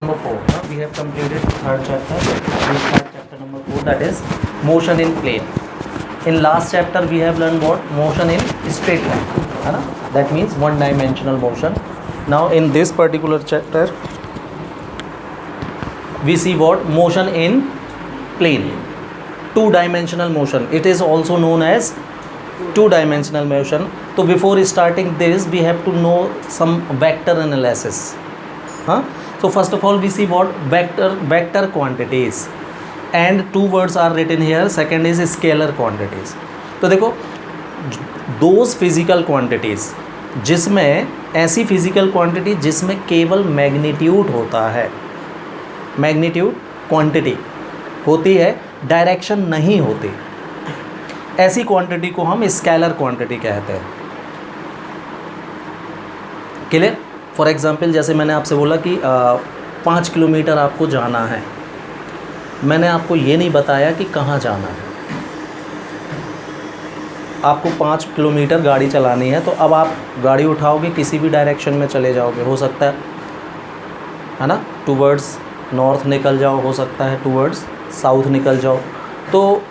Number 4. We have completed third chapter. We start chapter number 4, that is motion in plane. In last chapter we have learned what? Motion in straight line. है ना? That means one dimensional motion. Now in this particular chapter we see what? Motion in plane. Two dimensional motion. It is also known as two dimensional motion. So before starting this we have to know some vector analysis. Huh? So first of all we see what? Vector quantities, and two words are written here. Second is scalar quantities. तो देखो those physical quantities जिसमें ऐसी physical quantity जिसमें केवल magnitude होता है, magnitude quantity होती है, डायरेक्शन नहीं होती, ऐसी क्वांटिटी को हम स्केलर क्वांटिटी कहते हैं. क्लियर? फॉर एग्ज़ाम्पल जैसे मैंने आपसे बोला कि 5 किलोमीटर आपको जाना है, मैंने आपको ये नहीं बताया कि कहाँ जाना है. आपको 5 किलोमीटर गाड़ी चलानी है, तो अब आप गाड़ी उठाओगे, किसी भी डायरेक्शन में चले जाओगे, हो सकता है ना, टूवर्ड्स नॉर्थ निकल जाओ, हो सकता है टूवर्ड्स साउथ निकल जाओ. तो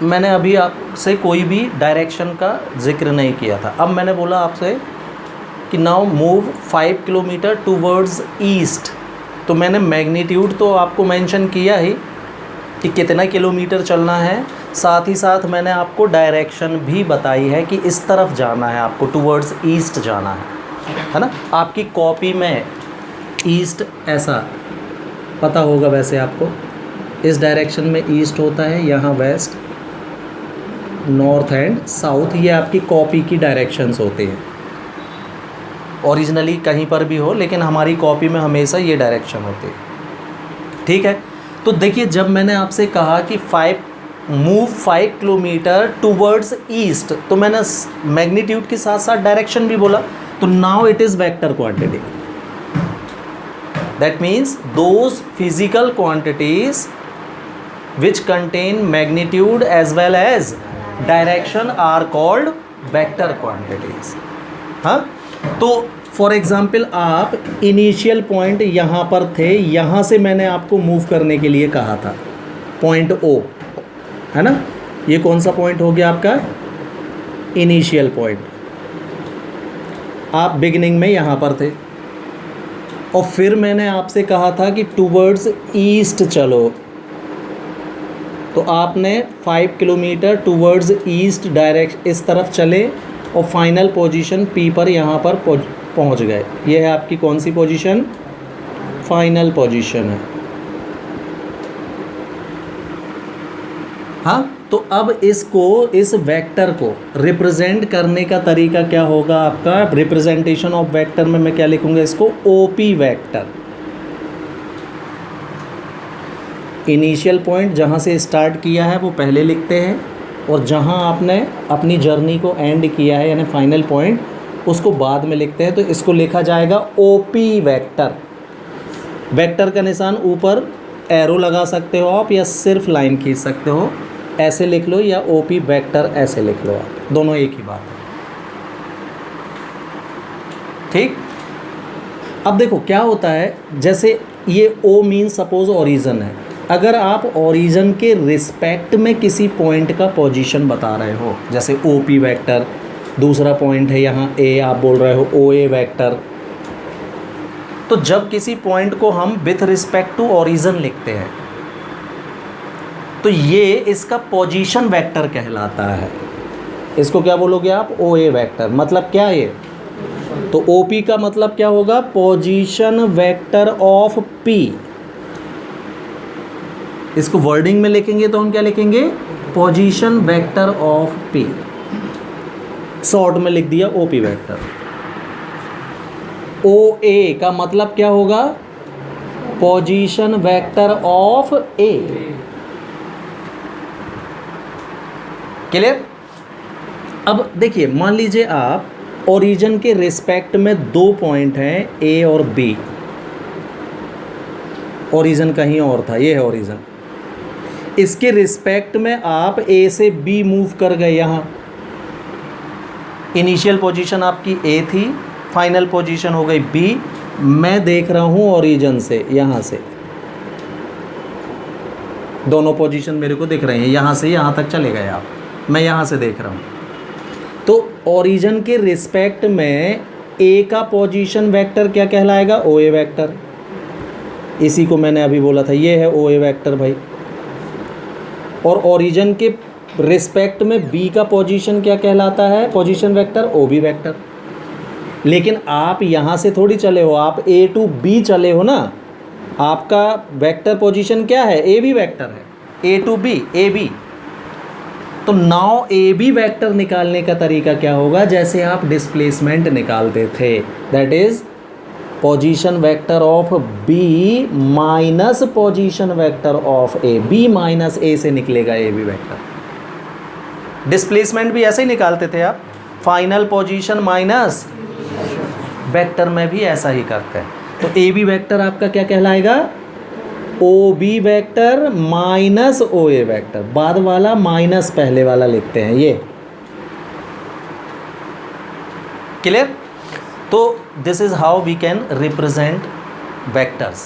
मैंने अभी आपसे कोई भी डायरेक्शन का जिक्र नहीं किया था. अब मैंने बोला आपसे कि now move 5 kilometre towards east, तो मैंने मैग्नीट्यूड तो आपको मेंशन किया ही कि कितना किलोमीटर चलना है, साथ ही साथ मैंने आपको डायरेक्शन भी बताई है कि इस तरफ जाना है, आपको टूवर्ड्स ईस्ट जाना है ना. आपकी कॉपी में ईस्ट ऐसा पता होगा, वैसे आपको इस डायरेक्शन में ईस्ट होता है, यहाँ वेस्ट, नॉर्थ एंड साउथ, ये आपकी कॉपी की डायरेक्शंस होती हैं. ओरिजिनली कहीं पर भी हो, लेकिन हमारी कॉपी में हमेशा ये डायरेक्शन होती है. ठीक है, तो देखिए जब मैंने आपसे कहा कि मूव 5 किलोमीटर टूवर्ड्स ईस्ट, तो मैंने मैग्नीट्यूड के साथ साथ डायरेक्शन भी बोला. तो now it is vector quantity. That means those physical quantities which contain magnitude as well as direction are called vector quantities. हाँ, तो फॉर एग्ज़ाम्पल आप इनिशियल पॉइंट यहाँ पर थे, यहाँ से मैंने आपको मूव करने के लिए कहा था, पॉइंट ओ है ना. ये कौन सा पॉइंट हो गया आपका? Initial point. आप बिगिनिंग में यहाँ पर थे, और फिर मैंने आपसे कहा था कि टूवर्ड्स ईस्ट चलो, तो आपने 5 किलोमीटर टूवर्ड्स ईस्ट डायरेक्ट इस तरफ चले, और फाइनल पोजीशन पी पर यहाँ पर पहुँच गए. ये है आपकी कौन सी पोजीशन? फाइनल पोजीशन है. हाँ, तो अब इस वेक्टर को रिप्रेजेंट करने का तरीका क्या होगा आपका? रिप्रेजेंटेशन ऑफ वेक्टर में मैं क्या लिखूँगा? इसको ओपी वेक्टर. इनिशियल पॉइंट जहाँ से स्टार्ट किया है वो पहले लिखते हैं, और जहाँ आपने अपनी जर्नी को एंड किया है यानी फाइनल पॉइंट, उसको बाद में लिखते हैं. तो इसको लिखा जाएगा ओपी वेक्टर. वेक्टर का निशान ऊपर एरो लगा सकते हो आप, या सिर्फ लाइन खींच सकते हो, ऐसे लिख लो, या ओपी वेक्टर ऐसे लिख लो आप, दोनों एक ही बात है. ठीक. अब देखो क्या होता है, जैसे ये ओ मीन सपोज ओरिजिन है. अगर आप ओरिजिन के रिस्पेक्ट में किसी पॉइंट का पोजीशन बता रहे हो, जैसे ओ पी वैक्टर, दूसरा पॉइंट है यहाँ ए, आप बोल रहे हो ओ ए वैक्टर, तो जब किसी पॉइंट को हम विथ रिस्पेक्ट टू ओरिजिन लिखते हैं, तो ये इसका पोजीशन वेक्टर कहलाता है. इसको क्या बोलोगे आप? ओ ए वैक्टर. मतलब क्या ये? तो ओ पी का मतलब क्या होगा? Position vector of P. इसको वर्डिंग में लिखेंगे तो हम क्या लिखेंगे? Position vector of P. Short में लिख दिया ओपी वेक्टर. ओ ए का मतलब क्या होगा? Position vector of A. Clear? अब देखिए, मान लीजिए आप ओरिजिन के रिस्पेक्ट में दो पॉइंट हैं, ए और बी. ओरिजिन कहीं और था, ये है ओरिजिन. इसके रिस्पेक्ट में आप ए से बी मूव कर गए. यहाँ इनिशियल पोजीशन आपकी ए थी, फाइनल पोजीशन हो गई बी, मैं देख रहा हूँ ओरिजिन से, यहाँ से दोनों पोजीशन मेरे को दिख रहे हैं, यहाँ से यहाँ तक चले गए आप, मैं यहाँ से देख रहा हूँ। तो ओरिजिन के रिस्पेक्ट में ए का पोजीशन वेक्टर क्या कहलाएगा? ओ ए वेक्टर। इसी को मैंने अभी बोला था, ये है ओ ए वेक्टर भाई। और ओरिजिन के रिस्पेक्ट में बी का पोजीशन क्या कहलाता है? Position vector O B vector. लेकिन आप यहाँ से थोड़ी चले हो, आप ए टू बी चले हो ना, आपका वेक्टर पोजीशन क्या है? ए बी वेक्टर है, ए टू बी, ए बी। तो नाउ ए बी वेक्टर निकालने का तरीका क्या होगा? जैसे आप डिस्प्लेसमेंट निकालते थे, that is position vector of B minus position vector of A, B minus A से निकलेगा ए बी वेक्टर। डिस्प्लेसमेंट भी ऐसे ही निकालते थे आप, फाइनल पोजीशन माइनस वेक्टर में भी ऐसा ही करते हैं। तो ए बी वेक्टर आपका क्या कहलाएगा? ओ बी वेक्टर माइनस ओ ए वेक्टर, बाद वाला माइनस पहले वाला लिखते हैं, ये क्लियर? तो this is how we can represent vectors.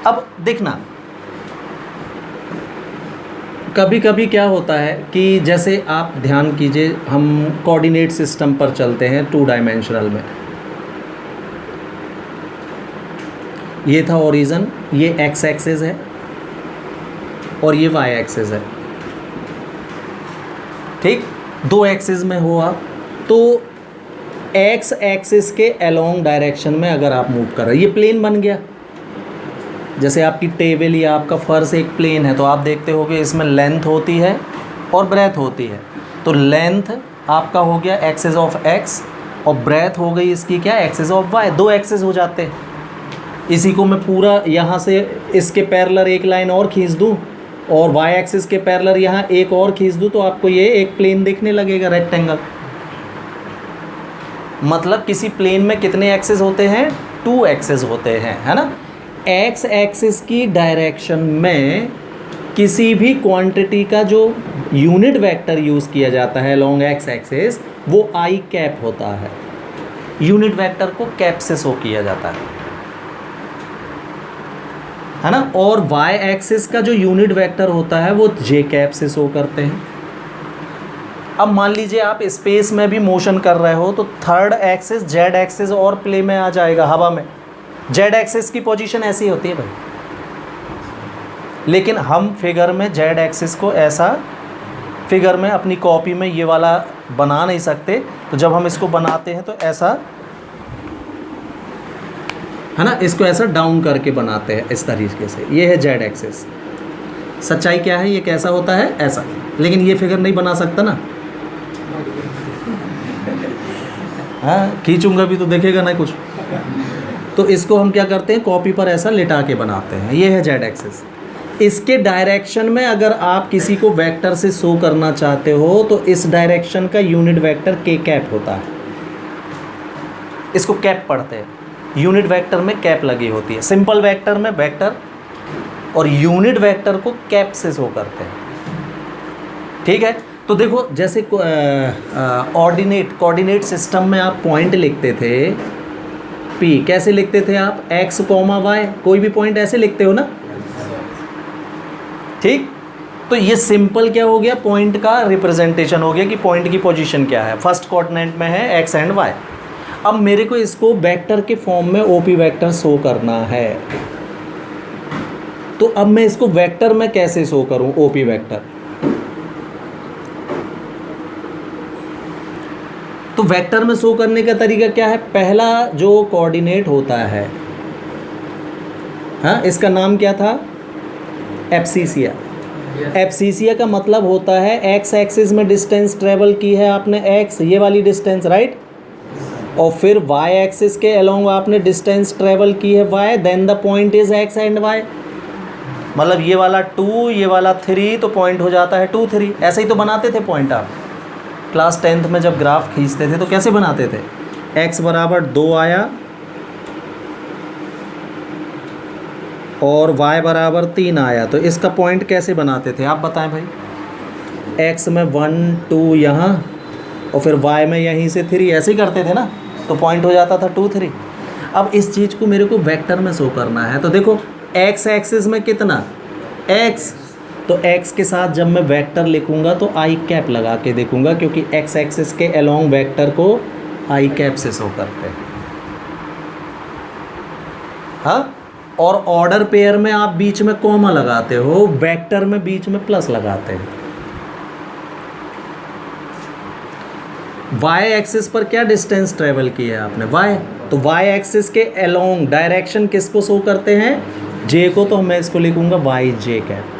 अब देखना, कभी कभी क्या होता है कि जैसे आप ध्यान कीजिए, हम कोऑर्डिनेट सिस्टम पर चलते हैं 2 डायमेंशनल में। ये था ओरिजिन, ये एक्स एक्सिस है और ये वाई एक्सिस है, ठीक? 2 एक्सिस में हो आप, तो एक्स एक्सिस के अलोंग डायरेक्शन में अगर आप मूव कर रहे हैं, ये प्लेन बन गया। जैसे आपकी टेबल या आपका फर्श एक प्लेन है, तो आप देखते होगे इसमें लेंथ होती है और ब्रेथ होती है। तो लेंथ आपका हो गया एक्सिस ऑफ एक्स और ब्रेथ हो गई इसकी क्या? Axis of Y. 2 एक्सिस हो जाते हैं। इसी को मैं पूरा यहाँ से इसके पैरेलल एक लाइन और खींच दूँ और वाई एक्सिस के पैरेलल यहाँ एक और खींच दूँ, तो आपको ये एक प्लेन दिखने लगेगा, रेक्टेंगल। मतलब किसी प्लेन में कितने एक्सिस होते हैं? 2 एक्सिस होते हैं, है ना? एक्स एक्सिस की डायरेक्शन में किसी भी क्वांटिटी का जो यूनिट वेक्टर यूज़ किया जाता है लॉन्ग एक्स एक्सिस, वो आई कैप होता है। यूनिट वेक्टर को कैप से शो किया जाता है ना? और वाई एक्सिस का जो यूनिट वेक्टर होता है वो जे कैप से शो करते हैं। अब मान लीजिए आप स्पेस में भी मोशन कर रहे हो, तो थर्ड एक्सिस जेड एक्सिस और प्ले में आ जाएगा हवा में। जेड एक्सिस की पोजीशन ऐसी होती है भाई, लेकिन हम फिगर में जेड एक्सिस को ऐसा फिगर में अपनी कॉपी में ये वाला बना नहीं सकते। तो जब हम इसको बनाते हैं तो ऐसा, है ना, इसको ऐसा डाउन करके बनाते हैं इस तरीके से। ये है जेड एक्सिस। सच्चाई क्या है? ये कैसा होता है? ऐसा। लेकिन ये फिगर नहीं बना सकता ना, हाँ, खींचूंगा भी तो देखेगा ना कुछ। तो इसको हम क्या करते हैं? कॉपी पर ऐसा लिटा के बनाते हैं। ये है जेड एक्सिस। इसके डायरेक्शन में अगर आप किसी को वेक्टर से शो करना चाहते हो, तो इस डायरेक्शन का यूनिट वेक्टर के कैप होता है। इसको कैप पढ़ते हैं। यूनिट वेक्टर में कैप लगी होती है। सिंपल वेक्टर में वेक्टर और यूनिट वेक्टर को कैप से शो करते हैं, ठीक है? तो देखो, जैसे कोऑर्डिनेट सिस्टम में आप पॉइंट लिखते थे पी, कैसे लिखते थे आप? एक्स कॉमा वाई, कोई भी पॉइंट ऐसे लिखते हो ना, ठीक? तो ये सिंपल क्या हो गया? पॉइंट का रिप्रेजेंटेशन हो गया कि पॉइंट की पोजीशन क्या है। फर्स्ट कोऑर्डिनेट में है एक्स एंड वाई। अब मेरे को इसको वेक्टर के फॉर्म में ओपी वेक्टर शो करना है, तो अब मैं इसको वेक्टर में कैसे शो करूं? OP vector. तो वेक्टर में शो करने का तरीका क्या है? पहला जो कोऑर्डिनेट होता है, हाँ, इसका नाम क्या था? एब्सिसिया। एब्सिसिया का मतलब होता है एक्स एक्सिस में डिस्टेंस ट्रेवल की है आपने एक्स, ये वाली डिस्टेंस, राइट? और फिर वाई एक्सिस के अलोंग आपने डिस्टेंस ट्रेवल की है Y, then the point is X and Y. मतलब ये वाला 2, ये वाला 3, तो पॉइंट हो जाता है 2, 3। ऐसे ही तो बनाते थे पॉइंट आप क्लास 10th में जब ग्राफ खींचते थे, तो कैसे बनाते थे? x बराबर 2 आया और y बराबर 3 आया, तो इसका पॉइंट कैसे बनाते थे आप बताएं भाई? x में 1, 2 यहाँ और फिर y में यहीं से 3, ऐसे ही करते थे ना, तो पॉइंट हो जाता था 2, 3। अब इस चीज़ को मेरे को वेक्टर में शो करना है, तो देखो एक्स एक्सिस में कितना एक्स, तो x के साथ जब मैं वेक्टर लिखूंगा तो आई कैप लगा के देखूंगा, क्योंकि x एक्सिस के अलोंग वेक्टर को आई कैप से शो करते हैं। हाँ, और ऑर्डर पेयर में आप बीच में कॉमा लगाते हो, वेक्टर में बीच में प्लस लगाते हैं। y एक्सिस पर क्या डिस्टेंस ट्रेवल किया है आपने, y, तो y एक्सिस के अलोंग डायरेक्शन किसको शो करते हैं, j को, तो मैं इसको लिखूंगा y j कैप।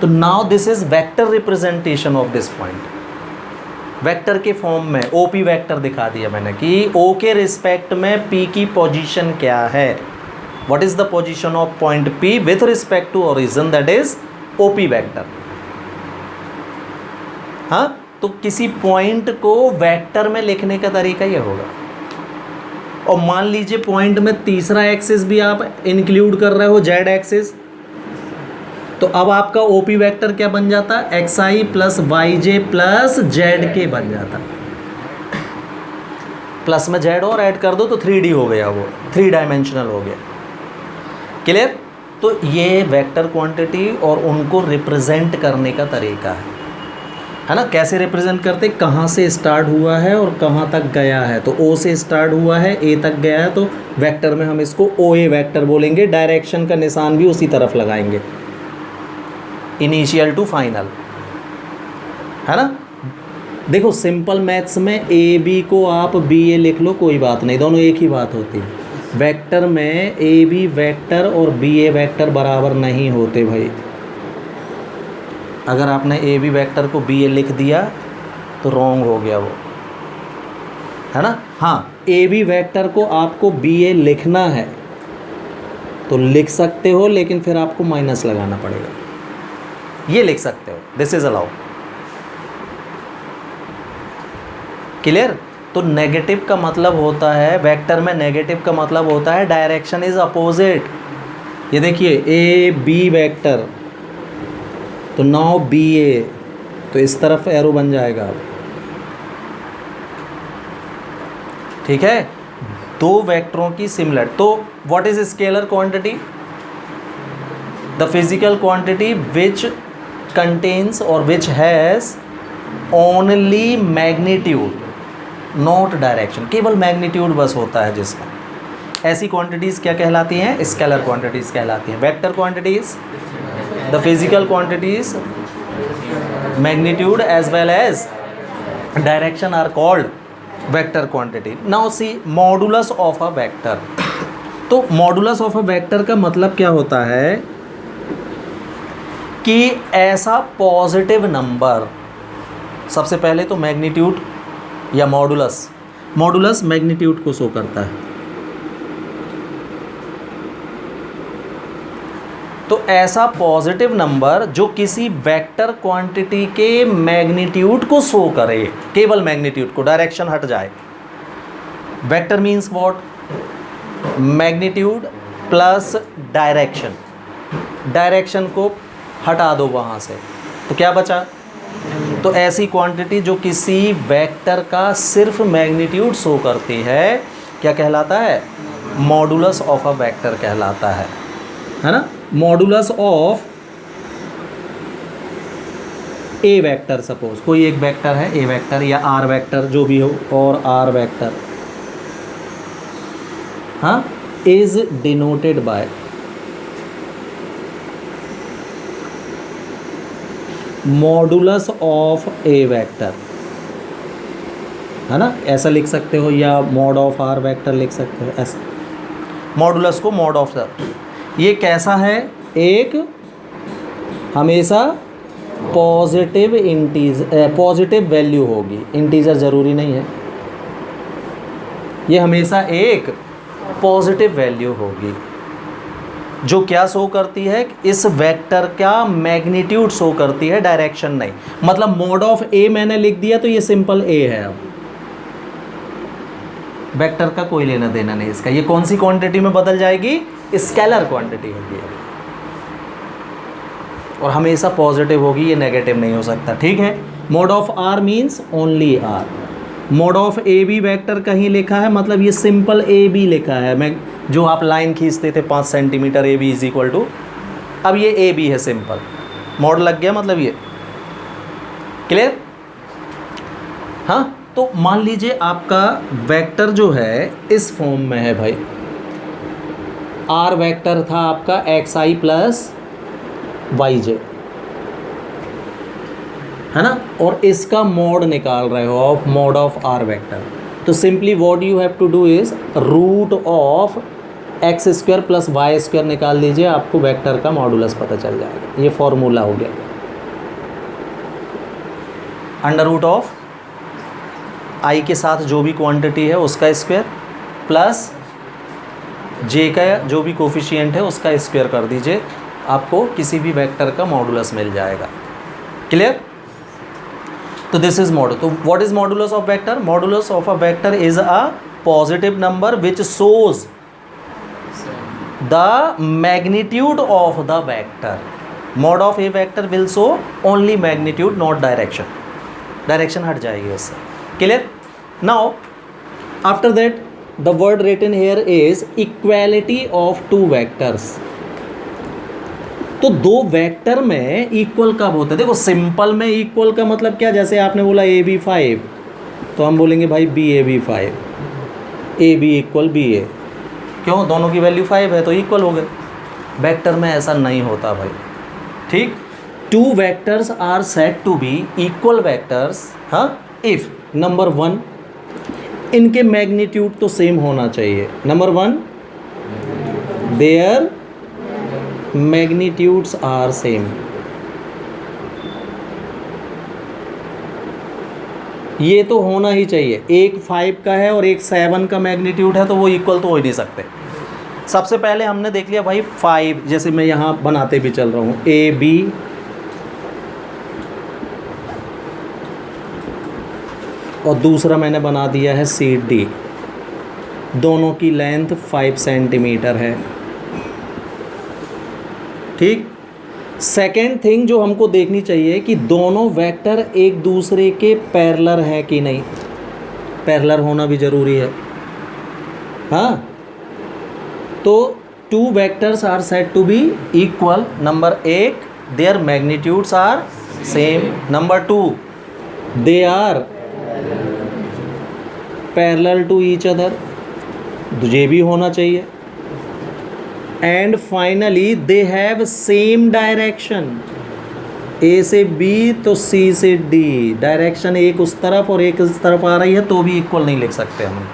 तो now this is vector representation of this point. Vector के फॉर्म में ओपी वेक्टर दिखा दिया मैंने कि ओ के रिस्पेक्ट में पी की पोजीशन क्या है, what is the position of point P with respect to origin, that is OP vector. हाँ, तो किसी पॉइंट को वेक्टर में लिखने का तरीका ये होगा। और मान लीजिए पॉइंट में तीसरा एक्सिस भी आप इंक्लूड कर रहे हो, जेड एक्सिस, तो अब आपका ओपी वेक्टर क्या बन जाता है, x I plus Y J plus Z के बन जाता। प्लस में जेड और ऐड कर दो तो 3D हो गया, वो 3 डायमेंशनल हो गया। क्लियर? तो ये वेक्टर क्वांटिटी और उनको रिप्रेजेंट करने का तरीका है ना। कैसे रिप्रेजेंट करते, कहाँ से स्टार्ट हुआ है और कहाँ तक गया है, तो ओ से स्टार्ट हुआ है, ए तक गया है, तो वेक्टर में हम इसको ओ ए वेक्टर बोलेंगे। डायरेक्शन का निशान भी उसी तरफ लगाएंगे, इनिशियल टू फाइनल, है ना। देखो सिंपल मैथ्स में ए बी को आप बी ए लिख लो, कोई बात नहीं, दोनों एक ही बात होती है। वेक्टर में ए बी वेक्टर और बी ए वेक्टर बराबर नहीं होते भाई। अगर आपने ए बी वेक्टर को बी ए लिख दिया तो रॉन्ग हो गया वो, है ना। हाँ, ए बी वेक्टर को आपको बी ए लिखना है तो लिख सकते हो, लेकिन फिर आपको माइनस लगाना पड़ेगा। ये लिख सकते हो, दिस इज अलाउ। क्लियर? तो नेगेटिव का मतलब होता है, वेक्टर में नेगेटिव का मतलब होता है डायरेक्शन इज अपोजिट। ये देखिए ए बी वेक्टर, तो नाउ बी ए, तो इस तरफ एरो बन जाएगा। ठीक है, दो वेक्टरों की सिमिलर। तो what is scalar quantity, the physical quantity which contains or which has only magnitude not direction, केवल मैग्नीट्यूड बस होता है जिसका। ऐसी क्वांटिटीज़ क्या कहलाती हैं, स्केलर क्वांटिटीज़ कहलाती हैं। Vector quantities, the physical quantities magnitude as well as direction are called vector quantity. Now see modulus of a vector. तो मॉडुलस ऑफ अ वेक्टर का मतलब क्या होता है कि ऐसा पॉजिटिव नंबर, सबसे पहले तो मैग्नीट्यूड या मॉडुलस मैग्नीट्यूड को शो करता है। तो ऐसा पॉजिटिव नंबर जो किसी वेक्टर क्वांटिटी के मैग्नीट्यूड को शो करे, केवल मैग्नीट्यूड को, डायरेक्शन हट जाए। Vector means what, magnitude plus direction, direction को हटा दो वहाँ से, तो क्या बचा। तो ऐसी क्वांटिटी जो किसी वेक्टर का सिर्फ मैग्नीट्यूड शो करती है क्या कहलाता है, मॉडुलस ऑफ अ वेक्टर कहलाता है ना। Modulus of a vector, suppose कोई एक वेक्टर है ए वेक्टर या आर वेक्टर जो भी हो, और आर वेक्टर, हाँ, is denoted bye modulus of a vector, है ना। ऐसा लिख सकते हो, या मॉड ऑफ आर वेक्टर लिख सकते हो, ऐसा। मॉडुलस को मॉड ऑफ द, ये कैसा है, एक हमेशा पॉजिटिव पॉजिटिव वैल्यू होगी, इंटीजर ज़रूरी नहीं है, ये हमेशा एक पॉजिटिव वैल्यू होगी जो क्या शो करती है, इस वेक्टर का मैग्नीट्यूड शो करती है, डायरेक्शन नहीं। मतलब मॉड ऑफ ए मैंने लिख दिया तो ये सिंपल ए है, अब वेक्टर का कोई लेना देना नहीं इसका। ये कौन सी क्वांटिटी में बदल जाएगी, स्केलर क्वांटिटी होगी और हमेशा पॉजिटिव होगी, ये नेगेटिव नहीं हो सकता। ठीक है, mod of R means only R. Mod of A B vector कहीं लिखा है, मतलब ये सिंपल ए बी लिखा है, मैं जो आप लाइन खींचते थे 5 centimetre, A B is equal to, अब ये ए बी है, सिंपल मॉड लग गया, मतलब ये क्लियर। हाँ, तो मान लीजिए आपका वेक्टर जो है इस फॉर्म में है भाई, आर वेक्टर था आपका X I plus Y J, है ना, और इसका मॉड निकाल रहे हो of mod of R vector. तो simply what you have to do is root of X square plus Y square निकाल दीजिए, आपको वेक्टर का मॉडुलस पता चल जाएगा। ये फॉर्मूला हो गया, अंडर रूट ऑफ आई के साथ जो भी क्वांटिटी है उसका स्क्वायर प्लस जे का जो भी कोफिशिएंट है उसका स्क्वायर कर दीजिए, आपको किसी भी वेक्टर का मॉडुलस मिल जाएगा। क्लियर। तो दिस इज मॉडुलस। तो what is modulus of vector? Modulus of a vector is a positive number which shows the magnitude of the vector. Mod of a vector will show only magnitude, not direction. Direction हट जाएगी उससे। Clear. Now after that the word written here is equality of two vectors. तो दो vector में equal कब होता है? देखो सिंपल में इक्वल का मतलब क्या, जैसे आपने बोला ए बी 5 तो हम बोलेंगे भाई B A B 5, A B equal B A, क्यों? दोनों की वैल्यू 5 है तो इक्वल हो गए। वेक्टर में ऐसा नहीं होता भाई, ठीक। Two vectors are said to be equal vectors, हाँ, इफ नंबर 1 इनके मैग्नीट्यूड तो सेम होना चाहिए। Number 1 their magnitudes are same. ये तो होना ही चाहिए। एक 5 का है और एक 7 का मैग्नीट्यूड है तो वो इक्वल तो हो ही नहीं सकते। सबसे पहले हमने देख लिया भाई 5, जैसे मैं यहाँ बनाते भी चल रहा हूँ, ए बी और दूसरा मैंने बना दिया है सी डी, दोनों की लेंथ 5 सेंटीमीटर है, ठीक। सेकेंड थिंग जो हमको देखनी चाहिए कि दोनों वेक्टर एक दूसरे के पैरेलल है कि नहीं। पैरेलल होना भी ज़रूरी है, हाँ। तो two vectors are said to be equal. Number 1 their magnitudes are same. Number 2 they are parallel to each other, ये भी होना चाहिए। And finally they have same direction. A से बी तो सी से डी, डायरेक्शन एक उस तरफ और एक इस तरफ आ रही है तो भी इक्वल नहीं लिख सकते हम।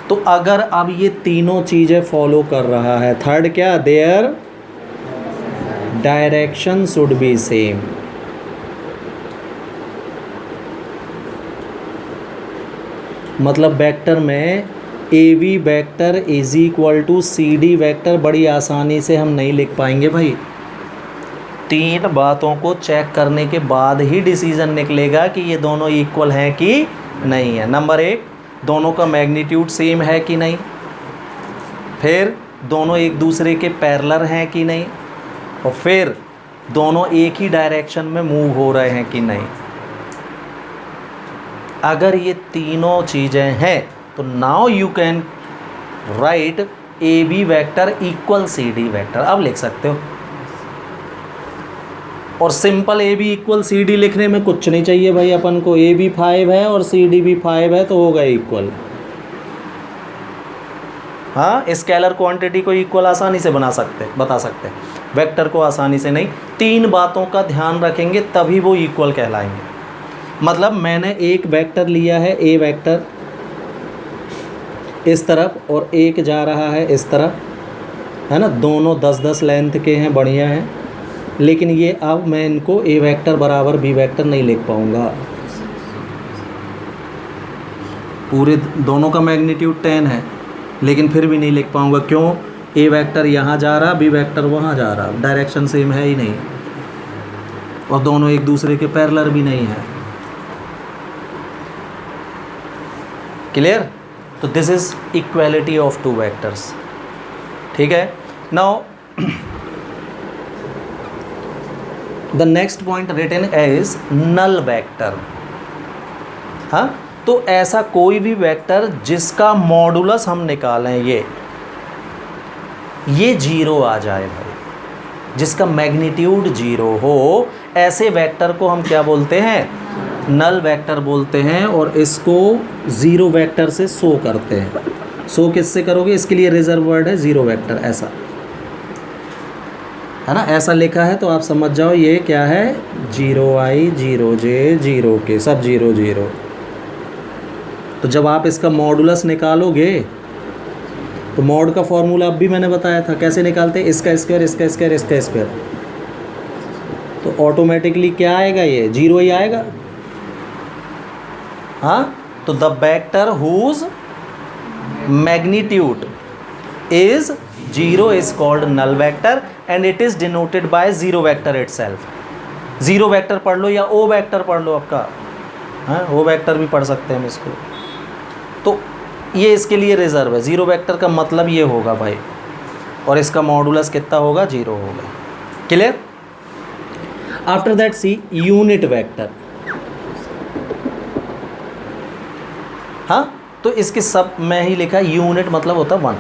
तो अगर अब ये तीनों चीज़ें फॉलो कर रहा है, थर्ड क्या, their direction should be same. मतलब वेक्टर में A B vector is equal to C D vector बड़ी आसानी से हम नहीं लिख पाएंगे भाई। 3 बातों को चेक करने के बाद ही डिसीजन निकलेगा कि ये दोनों इक्वल हैं कि नहीं है। नंबर 1 दोनों का मैग्नीट्यूड सेम है कि नहीं, फिर दोनों एक दूसरे के पैरेलल हैं कि नहीं, और फिर दोनों एक ही डायरेक्शन में मूव हो रहे हैं कि नहीं। अगर ये तीनों चीज़ें हैं तो now you can write A B vector equal C D vector. अब लिख सकते हो। और simple A B equal C D लिखने में कुछ नहीं चाहिए भाई अपन को। ए बी 5 है और सी डी भी 5 है तो होगा इक्वल। हाँ, स्केलर क्वांटिटी को इक्वल आसानी से बता सकते वेक्टर को आसानी से नहीं। 3 बातों का ध्यान रखेंगे तभी वो इक्वल कहलाएंगे। मतलब मैंने एक वेक्टर लिया है, ए वेक्टर इस तरफ और एक जा रहा है इस तरफ, है ना, दोनों 10-10 लेंथ के हैं, बढ़िया हैं। लेकिन ये अब मैं इनको ए वेक्टर बराबर बी वेक्टर नहीं लिख पाऊँगा। पूरे दोनों का मैग्नीट्यूड 10 है लेकिन फिर भी नहीं लिख पाऊँगा। क्यों? ए वेक्टर यहाँ जा रहा, बी वेक्टर वहाँ जा रहा, डायरेक्शन सेम है ही नहीं, और दोनों एक दूसरे के पैरेलल भी नहीं है। क्लियर? तो this is equality of two vectors. ठीक है। Now the next point written as null vector. हाँ, तो ऐसा कोई भी वेक्टर जिसका मॉडुलस हम निकालें ये जीरो आ जाए भाई, जिसका मैग्नीट्यूड जीरो हो, ऐसे वेक्टर को हम क्या बोलते हैं? नल वेक्टर बोलते हैं। और इसको ज़ीरो वेक्टर से शो करते हैं। शो किससे करोगे? इसके लिए रिजर्व वर्ड है ज़ीरो वेक्टर, ऐसा है ना, ऐसा लिखा है तो आप समझ जाओ ये क्या है, 0i 0j 0k, सब 0 0। तो जब आप इसका मॉडुलस निकालोगे तो मॉड का फॉर्मूला अब भी मैंने बताया था, कैसे निकालते हैं? इसका स्क्वायर, इसका स्क्वायर, इसका स्क्वायर, तो ऑटोमेटिकली क्या आएगा? ये जीरो ही आएगा। हाँ, तो the vector whose magnitude is zero is called null vector and it is denoted by zero vector itself. Zero vector पढ़ लो या ओ वेक्टर पढ़ लो आपका, हाँ ओ वेक्टर भी पढ़ सकते हैं हम इसको। तो ये इसके लिए रिजर्व है, ज़ीरो वेक्टर का मतलब ये होगा भाई, और इसका मॉडुलस कितना होगा? जीरो होगा। Clear? After that see unit vector. हाँ, तो इसके सब में ही लिखा यूनिट मतलब होता है वन।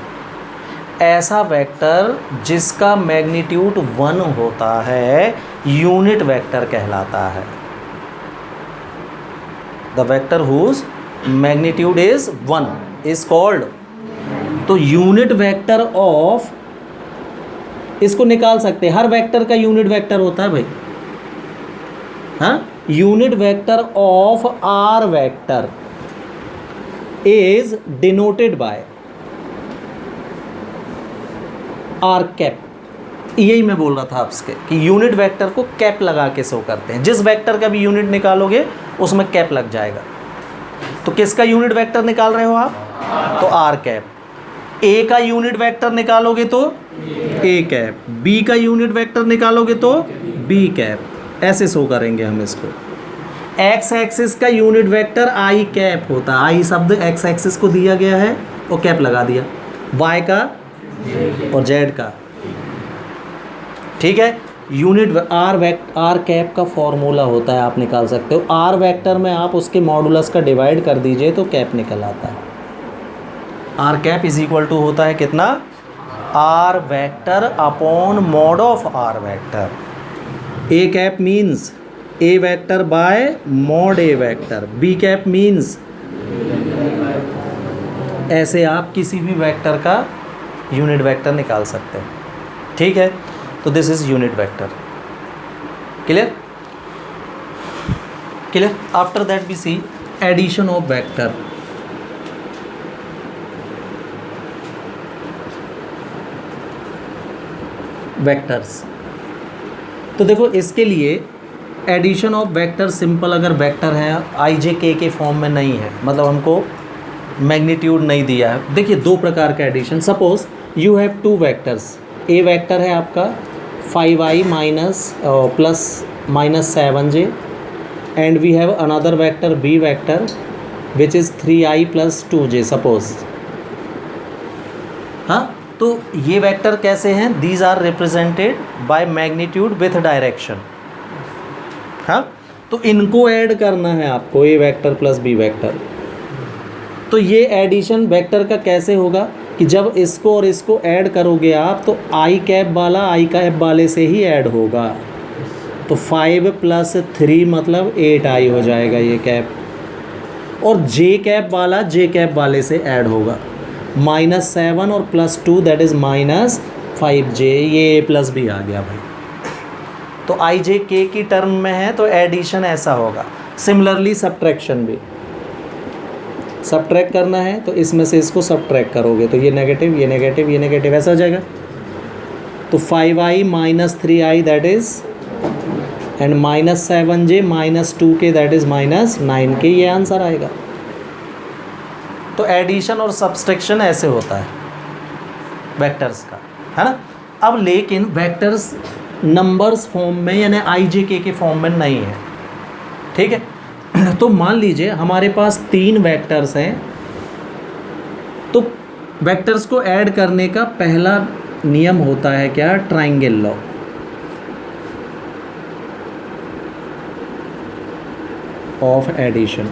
ऐसा वेक्टर जिसका मैग्नीट्यूड वन होता है यूनिट वेक्टर कहलाता है। The vector whose magnitude is one is called. तो यूनिट वेक्टर ऑफ, इसको निकाल सकते हैं, हर वेक्टर का यूनिट वेक्टर होता है भाई। हाँ, unit vector of R vector is denoted by R cap. यही मैं बोल रहा था आपसे कि यूनिट वेक्टर को कैप लगा के शो करते हैं। जिस वेक्टर का भी यूनिट निकालोगे उसमें कैप लग जाएगा। तो किसका यूनिट वेक्टर निकाल रहे हो आप? तो आर कैप। ए का यूनिट वेक्टर निकालोगे तो ए कैप, बी का यूनिट वेक्टर निकालोगे तो बी कैप। ऐसे शो करेंगे हम इसको। एक्स एक्सिस का यूनिट वेक्टर आई कैप होता है। आई शब्द एक्स एक्सिस को दिया गया है और कैप लगा दिया, वाई का और जेड का। ठीक है, यूनिट आर कैप का फॉर्मूला होता है, आप निकाल सकते हो। आर वेक्टर में आप उसके मॉडुलस का डिवाइड कर दीजिए तो कैप निकल आता है। R cap is equal to होता है कितना? R vector upon mod of R vector. A cap means A vector by mod A vector. B cap means, ऐसे आप किसी भी वेक्टर का यूनिट वेक्टर निकाल सकते हैं। ठीक है, तो this is unit vector. Clear? Clear? After that we see addition of vector. Vectors, तो देखो इसके लिए एडिशन ऑफ वेक्टर सिंपल, अगर वेक्टर है आई जे के फॉर्म में नहीं है, मतलब हमको मैग्नीट्यूड नहीं दिया है। देखिए दो प्रकार का addition. Suppose you have two vectors. A vector है आपका 5i plus minus 7j and we have another vector B vector which is 3i plus 2j suppose. हाँ, तो ये वेक्टर कैसे हैं? These are represented by magnitude with direction. हाँ, तो इनको ऐड करना है आपको, A vector plus B vector. तो ये एडिशन वेक्टर का कैसे होगा कि जब इसको और इसको ऐड करोगे आप तो आई कैप वाला आई कैप वाले से ही ऐड होगा। तो 5 प्लस 3 मतलब 8i हो जाएगा ये कैप, और जे कैप वाला जे कैप वाले से ऐड होगा। -7 और +2 दैट इज़ -5j, ये a प्लस भी आ गया भाई। तो आई जे के की टर्म में है तो एडिशन ऐसा होगा। सिमिलरली सब्ट्रैक्शन भी, सब्ट्रैक्ट करना है तो इसमें से इसको सब्ट्रैक्ट करोगे तो ये नेगेटिव ये नेगेटिव ये नेगेटिव ऐसा हो जाएगा। तो 5i - 3i that is and -7j -2k that is -9k, ये आंसर आएगा। तो एडिशन और सब्सट्रैक्शन ऐसे होता है वेक्टर्स का, है ना। अब लेकिन वेक्टर्स नंबर्स फॉर्म में यानी आई जे के फॉर्म में नहीं है, ठीक है। तो मान लीजिए हमारे पास 3 वेक्टर्स हैं, तो वेक्टर्स को ऐड करने का पहला नियम होता है क्या? Triangle law. Of addition.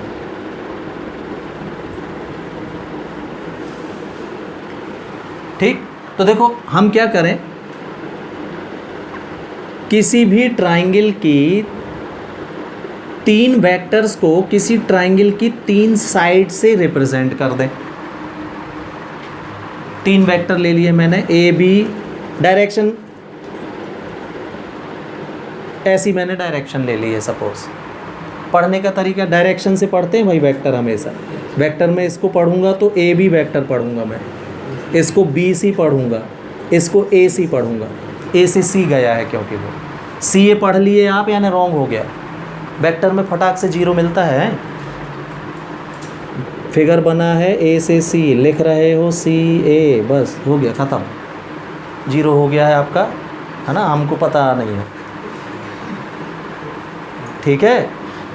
ठीक, तो देखो हम क्या करें, किसी भी ट्राइंगल की 3 वेक्टर्स को किसी ट्राइंगल की 3 साइड से रिप्रेजेंट कर दें। 3 वेक्टर ले लिए मैंने, ए बी, डायरेक्शन ऐसी मैंने डायरेक्शन ले ली है। सपोज पढ़ने का तरीका डायरेक्शन से पढ़ते हैं भाई वेक्टर हमेशा। वेक्टर में इसको पढ़ूंगा तो ए बी वेक्टर पढ़ूंगा मैं, इसको बी सी पढ़ूंगा, इसको ए सी पढ़ूंगा। ए से सी गया है क्योंकि वो सी ए पढ़ लिए आप, यानी रॉन्ग हो गया। वेक्टर में फटाक से 0 मिलता है। फिगर बना है ए से सी, लिख रहे हो सी ए, बस हो गया, ख़त्म, 0 हो गया है आपका, है ना, हमको पता नहीं है। ठीक है,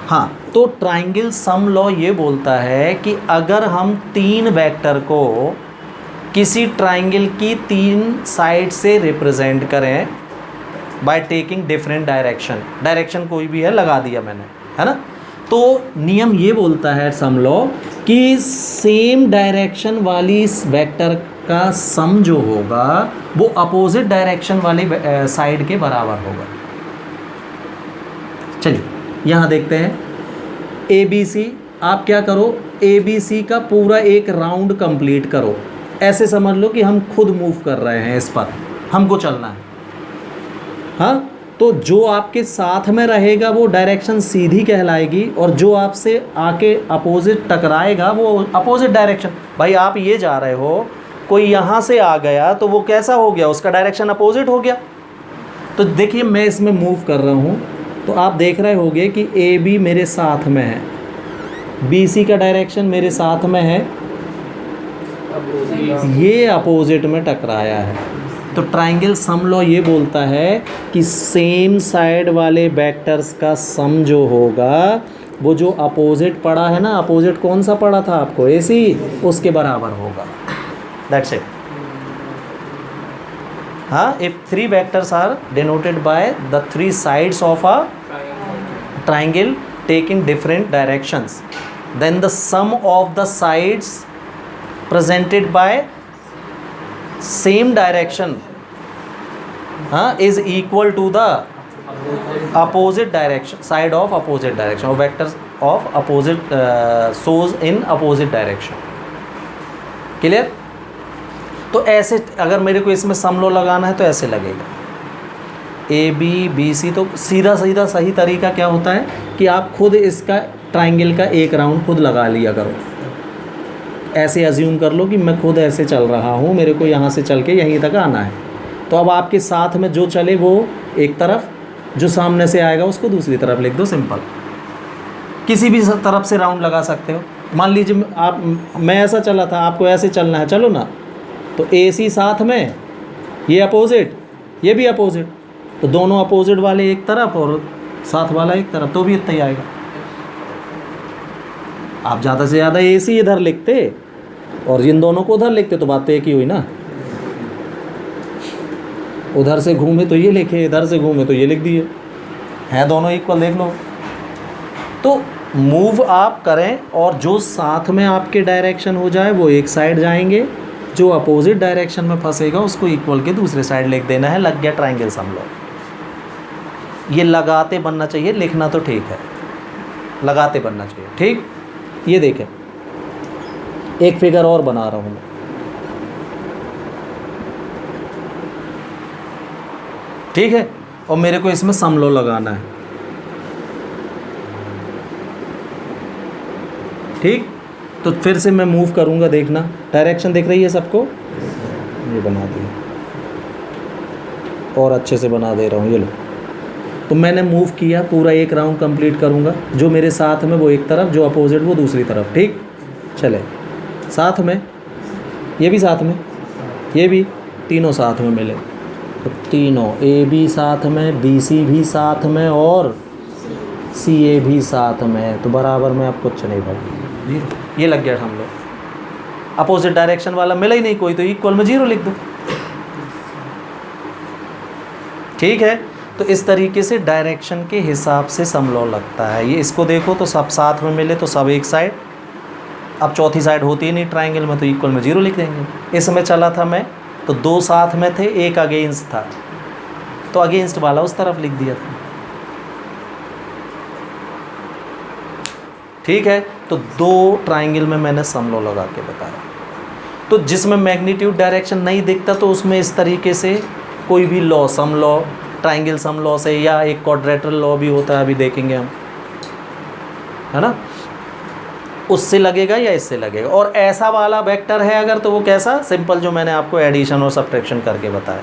हाँ, तो ट्राइंगल सम लॉ ये बोलता है कि अगर हम 3 वेक्टर को किसी ट्राइंगल की 3 साइड से रिप्रेजेंट करें by taking different direction, direction कोई भी है लगा दिया मैंने, है ना, तो नियम ये बोलता है सम लॉ कि सेम डायरेक्शन वाली वेक्टर का सम जो होगा वो अपोजिट डायरेक्शन वाली साइड के बराबर होगा। चलिए यहाँ देखते हैं ए बी सी। आप क्या करो, ए बी सी का पूरा एक राउंड कंप्लीट करो। ऐसे समझ लो कि हम खुद मूव कर रहे हैं, इस पर हमको चलना है। हाँ, तो जो आपके साथ में रहेगा वो डायरेक्शन सीधी कहलाएगी, और जो आपसे आके अपोजिट टकराएगा वो अपोजिट डायरेक्शन। भाई आप ये जा रहे हो, कोई यहाँ से आ गया तो वो कैसा हो गया, उसका डायरेक्शन अपोजिट हो गया। तो देखिए मैं इसमें मूव कर रहा हूँ, तो आप देख रहे होंगे कि ए बी मेरे साथ में है, बी सी का डायरेक्शन मेरे साथ में है, ये अपोजिट में टकराया है। तो ट्राइंगल सम लॉ ये बोलता है कि सेम साइड वाले वेक्टर्स का सम जो होगा वो जो अपोजिट पड़ा है ना, अपोजिट कौन सा पड़ा था आपको, ए सी, उसके बराबर होगा। That's it. हाँ, if 3 vectors are denoted by the 3 sides of a triangle taking different directions, then the sum of the sides presented by same direction is equal to the opposite direction, side of opposite direction, or vectors of opposite shows in opposite direction. Clear? तो ऐसे अगर मेरे को इसमें सम law लगाना है तो ऐसे लगेगा, ए बी बी सी। तो सीधा सीधा सही तरीका क्या होता है कि आप खुद इसका ट्राइंगल का एक राउंड खुद लगा लिया करो। ऐसे अज्यूम कर लो कि मैं खुद ऐसे चल रहा हूँ, मेरे को यहाँ से चल के यहीं तक आना है। तो अब आपके साथ में जो चले वो एक तरफ, जो सामने से आएगा उसको दूसरी तरफ लिख दो, सिंपल। किसी भी तरफ से राउंड लगा सकते हो। मान लीजिए आप, मैं ऐसा चला था, आपको ऐसे चलना है, चलो ना, तो ए सी साथ में, ये अपोजिट, ये भी अपोजिट, तो दोनों अपोजिट वाले एक तरफ और साथ वाला एक तरफ, तो भी इतना ही आएगा। आप ज़्यादा से ज़्यादा ए सी इधर लिखते और इन दोनों को उधर लिखते तो बात तो एक ही हुई ना। उधर से घूमे तो ये लिखे, इधर से घूमे तो ये लिख दिए, हैं दोनों इक्वल, देख लो। तो मूव आप करें और जो साथ में आपके डायरेक्शन हो जाए वो एक साइड जाएंगे, जो अपोजिट डायरेक्शन में फंसेगा उसको इक्वल के दूसरे साइड लिख देना है। लग गया ट्राइंगल सम लॉ। ये लगाते बनना चाहिए, लिखना तो ठीक है, लगाते बनना चाहिए, ठीक। ये देखें, एक फिगर और बना रहा हूँ मैं, ठीक है, और मेरे को इसमें सम लॉ लगाना है, ठीक। तो फिर से मैं मूव करूँगा, देखना डायरेक्शन दिख रही है सबको, ये बना दिया और अच्छे से बना दे रहा हूँ, ये लो। तो मैंने मूव किया, पूरा एक राउंड कंप्लीट करूँगा, जो मेरे साथ में वो एक तरफ, जो अपोजिट वो दूसरी तरफ, ठीक। चले, साथ में, ये भी साथ में, ये भी, तीनों साथ में मिले, तो तीनों ए बी साथ में, बी सी भी साथ में और सी ए भी साथ में, तो बराबर में आप कुछ नहीं भाई, ये लग गया हम लोग। अपोजिट डायरेक्शन वाला मिला ही नहीं कोई, तो इक्वल में 0 लिख दो, ठीक है। तो इस तरीके से डायरेक्शन के हिसाब से सम लॉ लगता है। ये इसको देखो तो सब साथ में मिले तो सब एक साइड, अब चौथी साइड होती ही नहीं ट्राइंगल में, तो इक्वल में 0 लिख देंगे। इसमें चला था मैं तो 2 साथ में थे, एक अगेंस्ट था, तो अगेंस्ट वाला उस तरफ लिख दिया था। ठीक है, तो 2 ट्राइंगल में मैंने सम लॉ लगा के बताया। तो जिसमें मैग्नीट्यूड डायरेक्शन नहीं दिखता तो उसमें इस तरीके से कोई भी law, sum law, triangle sum law से, या एक क्वाड्रेटरल लॉ भी होता है, अभी देखेंगे हम, है ना, उससे लगेगा या इससे लगेगा। और ऐसा वाला वेक्टर है अगर, तो वो कैसा, सिंपल जो मैंने आपको एडिशन और सब्ट्रैक्शन करके बताया।